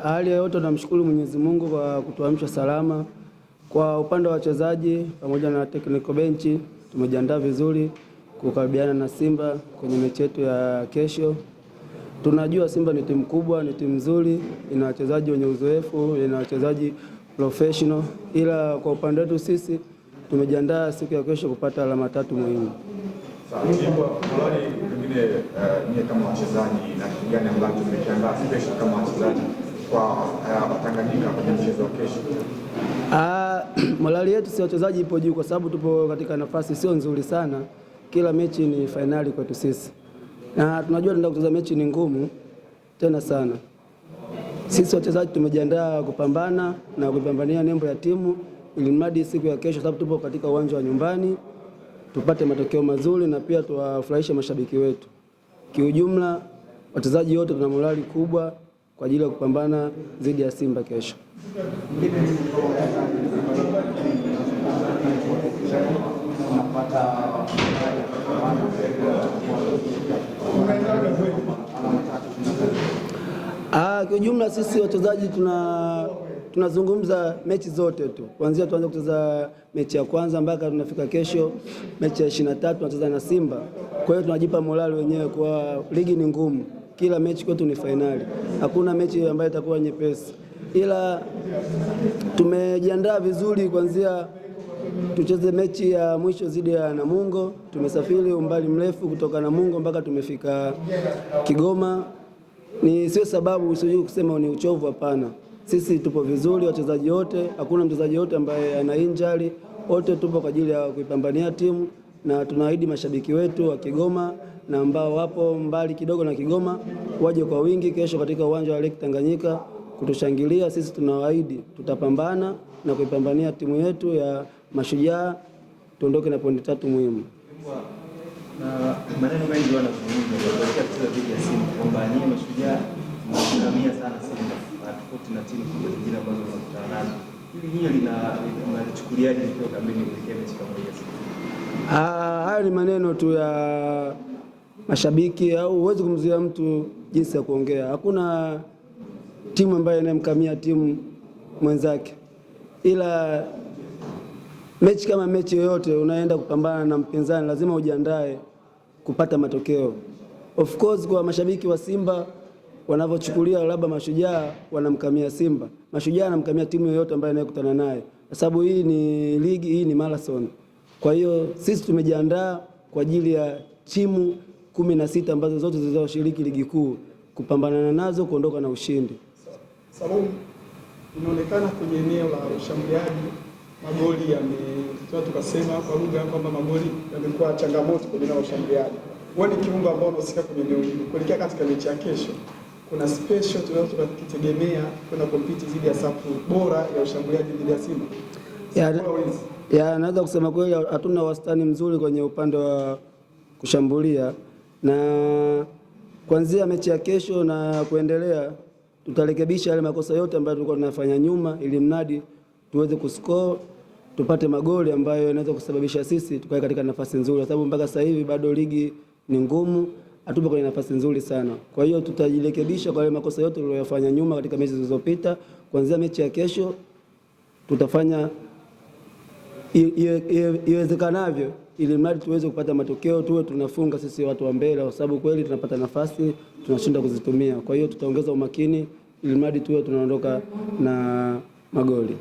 Hali yote tunamshukuru Mwenyezi Mungu kwa kutuamsha salama. Kwa upande wa wachezaji pamoja na technical bench tumejiandaa vizuri kukabiliana na Simba kwenye mechi yetu ya kesho. Tunajua Simba ni timu kubwa, ni timu nzuri, ina wachezaji wenye uzoefu, ina wachezaji professional, ila kwa upande wetu sisi tumejiandaa siku ya kesho kupata alama 3 muhimu. Morali pengine ni kama wachezaji na kitu gani ambacho tumekiandaa special kama wachezaji kwa Tanganyika kwenye mchezo wa kesho? Morali yetu si wachezaji ipo juu kwa sababu tupo katika nafasi sio nzuri sana. Kila mechi ni finali kwetu sisi. Na tunajua tunaenda kucheza mechi ni ngumu tena sana. Sisi wachezaji tumejiandaa kupambana na kupambania nembo ya timu ili mradi siku ya kesho, sababu tupo katika uwanja wa nyumbani, tupate matokeo mazuri na pia tuwafurahishe mashabiki wetu. Kiujumla wachezaji wote tuna morali kubwa kwa ajili ya kupambana dhidi ya Simba kesho. Kiujumla sisi wachezaji tunazungumza mechi zote tu. Kuanzia tuanze kucheza mechi ya kwanza mpaka tunafika kesho mechi ya 23 tunacheza na Simba. Kwa hiyo tunajipa morali wenyewe kwa ligi ni ngumu. Kila mechi kwetu ni finali. Hakuna mechi ambayo itakuwa nyepesi. Ila tumejiandaa vizuri kuanzia tucheze mechi ya mwisho dhidi ya Namungo. Tumesafiri umbali mrefu kutoka Namungo mpaka tumefika Kigoma. Ni sio sababu usijui kusema ni uchovu, hapana. Sisi tupo vizuri wachezaji wote, hakuna mchezaji wote ambaye ana injury. Wote tupo kwa ajili ya kuipambania timu na tunaahidi mashabiki wetu wa Kigoma na ambao wapo mbali kidogo na Kigoma waje kwa wingi kesho katika uwanja wa Lake Tanganyika kutushangilia. Sisi tunawaahidi tutapambana na kuipambania timu yetu ya Mashujaa tuondoke na pointi 3 muhimu. Na maneno mengi wanazungumza kuelekea kucheza dhidi ya Simba kwamba ni Mashujaa mnasimamia sana Simba tofauti na timu nyingine ambazo wanakutana nazo. Hili linalichukuliaje likiwa kambini kuelekea mechi kama hii? Hayo ni maneno tu ya mashabiki au huwezi kumzuia mtu jinsi ya kuongea. Hakuna timu ambayo inamkamia timu mwenzake. Ila mechi kama mechi yoyote unaenda kupambana na mpinzani lazima ujiandae kupata matokeo. Of course kwa mashabiki wa Simba wanavyochukulia labda Mashujaa wanamkamia Simba. Mashujaa anamkamia timu yoyote ambayo anayekutana naye. Kwa sababu hii ni ligi, hii ni marathon. Kwa hiyo sisi tumejiandaa kwa ajili ya timu 16 ambazo zote zilizoshiriki ligi kuu kupambana nazo kuondoka na ushindi. Sababu inaonekana kwenye eneo la ushambuliaji magoli tukasema kwa lugha kwamba magoli yamekuwa changamoto kwenye eneo la ushambuliaji. Wewe ni kiungo ambao unahusika kwenye eneo hilo. Kuelekea katika mechi ya kesho, kuna special tunaweza tukitegemea kwenda compete dhidi ya safu bora ya ushambuliaji dhidi ya Simba. Naweza kusema kweli hatuna wastani mzuri kwenye upande wa kushambulia, na kuanzia mechi ya kesho na kuendelea tutarekebisha yale makosa yote ambayo tulikuwa tunafanya nyuma ili mradi tuweze kuscore tupate magoli ambayo yanaweza kusababisha sisi tukae katika nafasi nzuri, kwa sababu mpaka sasa hivi bado ligi ni ngumu, hatupo kwenye nafasi nzuri sana. Kwa hiyo tutajirekebisha kwa yale makosa yote tuliyofanya nyuma katika mechi zilizopita. Kuanzia mechi ya kesho tutafanya iwezekanavyo ili mradi tuweze kupata matokeo, tuwe tunafunga sisi watu wa mbele, kwa sababu kweli tunapata nafasi tunashinda kuzitumia. Kwa hiyo tutaongeza umakini ili mradi tuwe tunaondoka na magoli.